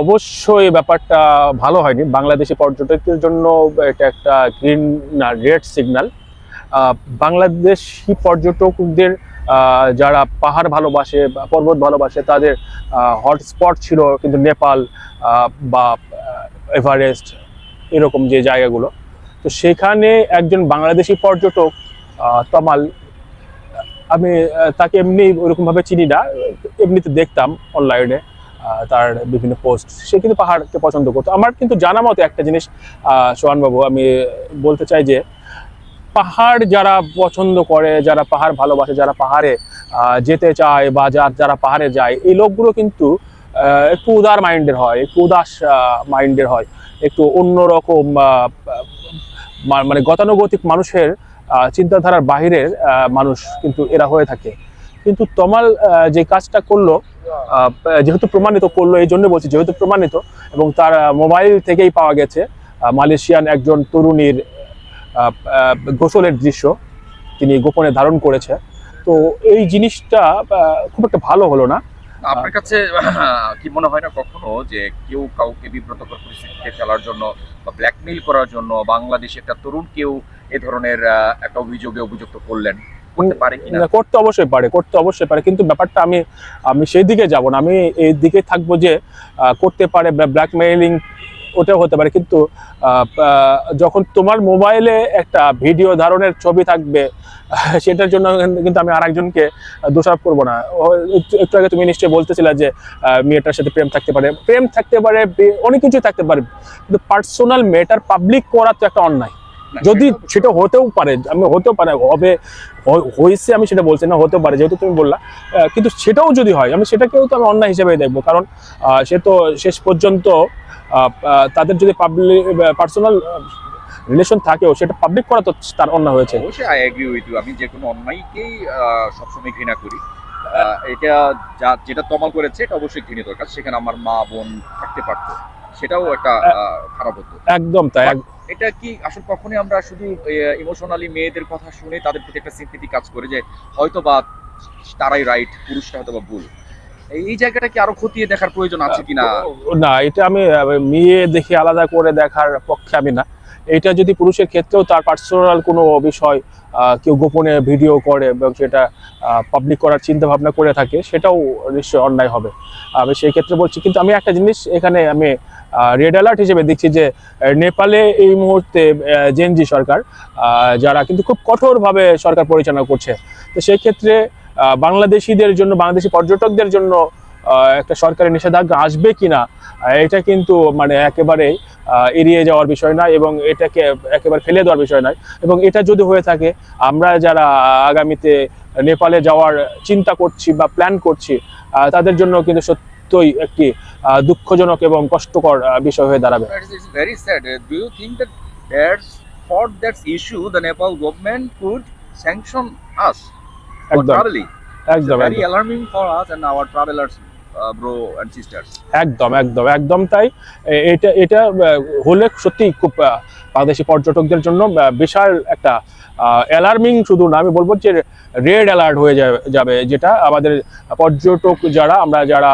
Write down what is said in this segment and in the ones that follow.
অবশ্যই ব্যাপারটা ভালো হয়নি। বাংলাদেশি পর্যটকদের জন্য এটা একটা গ্রিন না রেড সিগন্যাল। বাংলাদেশি পর্যটকদের যারা পাহাড় ভালোবাসে বা পর্বত ভালোবাসে তাদের হটস্পট ছিল কিন্তু নেপাল বা এভারেস্ট এরকম যে জায়গাগুলো। তো সেখানে একজন বাংলাদেশি পর্যটক তমাল, আমি তাকে এমনি ওইরকমভাবে চিনি না, এমনিতে দেখতাম অনলাইনে তার বিভিন্ন পোস্ট, সে কিন্তু পাহাড়কে পছন্দ করতো। আমার কিন্তু জানা মতো একটা জিনিস সোহানবাবু আমি বলতে চাই যে পাহাড় যারা পছন্দ করে, যারা পাহাড় ভালোবাসে, যারা পাহাড়ে যেতে চায় বা যারা পাহাড়ে যায়, এই লোকগুলো কিন্তু একটু উদার মাইন্ডের হয়, একটু উদাস মাইন্ডের হয়, একটু অন্যরকম মানে গতানুগতিক মানুষের চিন্তাধারার বাহিরের মানুষ কিন্তু এরা হয়ে থাকে। কিন্তু তমাল যে কাজটা করলো, যেহেতু প্রমাণিত করলো, এই জন্য বলছি যেহেতু প্রমাণিত, এবং তার মোবাইল থেকেই পাওয়া গেছে মালয়েশিয়ান একজন তরুণীর গোসলের দৃশ্য তিনি গোপনে ধারণ করেছে। তো এই জিনিসটা খুব একটা ভালো হলো না। আপনার কাছে কি মনে হয় না কখনো যে কেউ কাউকে বিব্রতকর পরিস্থিতিতে ফেলার জন্য বা ব্ল্যাকমেইল করার জন্য বাংলাদেশে একটা তরুণ কেউ এ ধরনের একটা অভিযোগে অভিযুক্ত করতে পারে কিনা? করতে অবশ্যই পারে, করতে অবশ্যই পারে, কিন্তু ব্যাপারটা আমি আমি সেই দিকে যাব না, আমি এই দিকে থাকবো যে করতে পারে ব্ল্যাকমেইলিং, ওটাও হতে পারে, কিন্তু যখন তোমার মোবাইলে একটা ভিডিও ধারণের ছবি থাকবে সেটার জন্য কিন্তু আমি আরেকজনকে দোষারোপ করবো না। একটু আগে তুমি নিশ্চয়ই বলতেছিলে যে মেয়েটার সাথে প্রেম থাকতে পারে, প্রেম থাকতে পারে, অনেক কিছুই থাকতে পারে, কিন্তু পার্সোনাল ম্যাটার পাবলিক করা তো একটা অন্যায়। যদি সেটা হতেও পারে, আমি হতেও পারে হবে হয়েছে, আমি সেটা বলছি না, হতেও পারে যেহেতু তুমি বললা, কিন্তু সেটাও যদি হয় আমি সেটাকেও তো আমি অন্যায় হিসেবে দেখবো, কারণ সে তো শেষ পর্যন্ত তাদের যদি পাবলিক পার্সোনাল রিলেশন থাকেও সেটা পাবলিক করা তো তার অন্যায় হয়েছে। অবশ্যই আই এগ্রি উইথ ইউ। আমি যে কোনো অন্যায়কেই সবসময় ঘৃণা করি। এটা যেটা তমাল করেছে এটা অবশ্যই ঘৃণিত কাজ। সেখানে আমার মা বোন থাকতে পারতো, সেটাও একটা খারাপ হতো। একদম তাই। এটা কি আসলে কখনোই আমরা শুধু ইমোশনালি মেয়েদের কথা শুনে তাদের প্রতি একটা সিম্পেথি কাজ করে যে হয়তো বা তারাই রাইট, পুরুষটা হয়তো বা ভুল, এই জায়গাটা কি আরো খতিয়ে দেখার প্রয়োজন আছে কিনা? না, এটা আমি মেয়ে দেখে আলাদা করে দেখার পক্ষে আমি না। এটা যদি পুরুষের ক্ষেত্রেও তার পার্সোনাল কোনো বিষয় কেউ গোপনে ভিডিও করে এবং সেটা পাবলিক করার চিন্তা ভাবনা করে থাকে, সেটাও নিশ্চয়ই অন্যায় হবে, আমি সেই ক্ষেত্রে বলছি। কিন্তু আমি একটা জিনিস এখানে আমি রেড অ্যালার্ট হিসেবে দেখছি যে নেপালে এই মুহূর্তে জেনজি সরকার, যারা কিন্তু খুব কঠোরভাবে সরকার পরিচালনা করছে। তো সেই ক্ষেত্রে বাংলাদেশিদের জন্য, বাংলাদেশি পর্যটকদের জন্য একটা সরকারি নিষেধাজ্ঞা আসবে কিনা, এটা কিন্তু মানে একেবারে এড়িয়ে যাওয়ার বিষয় নয় এবং এটাকে একেবারে ফেলে দেওয়ার বিষয় নয়। এবং এটা যদি হয়ে থাকে, আমরা যারা আগামীতে নেপালে যাওয়ার চিন্তা করছি বা প্ল্যান করছি, তাদের জন্য কিন্তু সত্যই একটি দুঃখজনক এবং কষ্টকর বিষয় হয়ে দাঁড়াবে। It's very sad. Do you think that there's for that issue the Nepal government could sanction us for একদম traveling? It's একদম very একদম alarming for us and our travelers, bro and sisters. একদম একদম একদম তাই। এটা এটা হলে সত্যি খুব বাংলাদেশি পর্যটকদের জন্য বিশাল একটা অ্যালার্মিং, শুধু না আমি বলবো যে রেড অ্যালার্ট হয়ে যাবে, যেটা আমাদের পর্যটক যারা আমরা যারা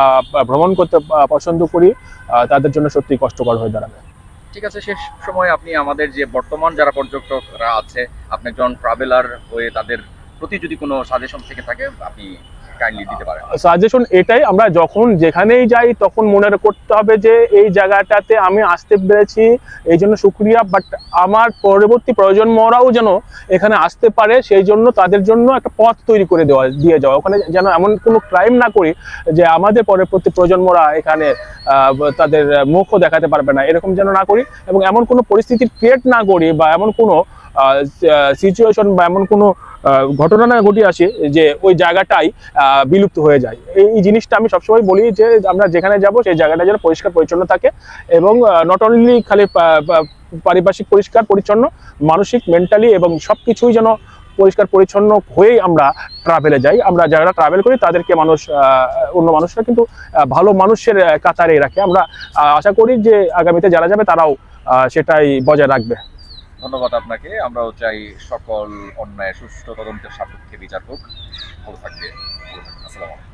ভ্রমণ করতে পছন্দ করি তাদের জন্য সত্যি কষ্টকর হয়ে দাঁড়াবে। ঠিক আছে, শেষ সময় আপনি আমাদের যে বর্তমান যারা পর্যটকরা আছে, আপনি একজন ট্রাভেলার হয়ে তাদের প্রতি যদি কোনো সাজেশন থেকে থাকে আপনি কাইন্ডলি দিতে পারেন। সাজেশন এটাই, আমরা যখন যেখানেই যাই তখন মনে করতে হবে যে এই জায়গাটাতে আমি আসতে পেরেছি, এই জন্য শুক্রিয়া, বাট আমার পরবর্তী প্রজন্মরাও যেন এখানে আসতে পারে, সেই জন্য তাদের জন্য একটা পথ তৈরি করে দিয়ে যাওয়া, ওখানে যেন এমন কোনো ক্রাইম না করি যে আমাদের পরবর্তী প্রজন্মরা এখানে তাদের মুখও দেখাতে পারবে না, এরকম যেন না করি, এবং এমন কোনো পরিস্থিতির ক্রিয়েট না করি বা এমন কোনো সিচুয়েশন বা এমন কোনো ঘটনা না ঘটিয়ে আসে যে ওই জায়গাটাই বিলুপ্ত হয়ে যায়। এই জিনিসটা আমি সবসময় বলি যে আমরা যেখানে যাব সেই জায়গাটা যেন পরিষ্কার পরিচ্ছন্ন থাকে, এবং নট অনলি খালি পারিপার্শ্বিক পরিষ্কার পরিচ্ছন্ন, মানসিক মেন্টালি এবং সব কিছুই যেন পরিষ্কার পরিচ্ছন্ন হয়েই আমরা ট্রাভেলে যাই। আমরা যারা ট্রাভেল করি তাদেরকে অন্য মানুষরা কিন্তু ভালো মানুষের কাতারে রাখে। আমরা আশা করি যে আগামীতে যারা যাবে তারাও সেটাই বজায় রাখবে। ধন্যবাদ আপনাকে। আমরাও চাই সকল অন্যায় সুষ্ঠু তদন্তের সাপেক্ষে বিচার হোক। ভালো থাকবে। আসসালামু আলাইকুম।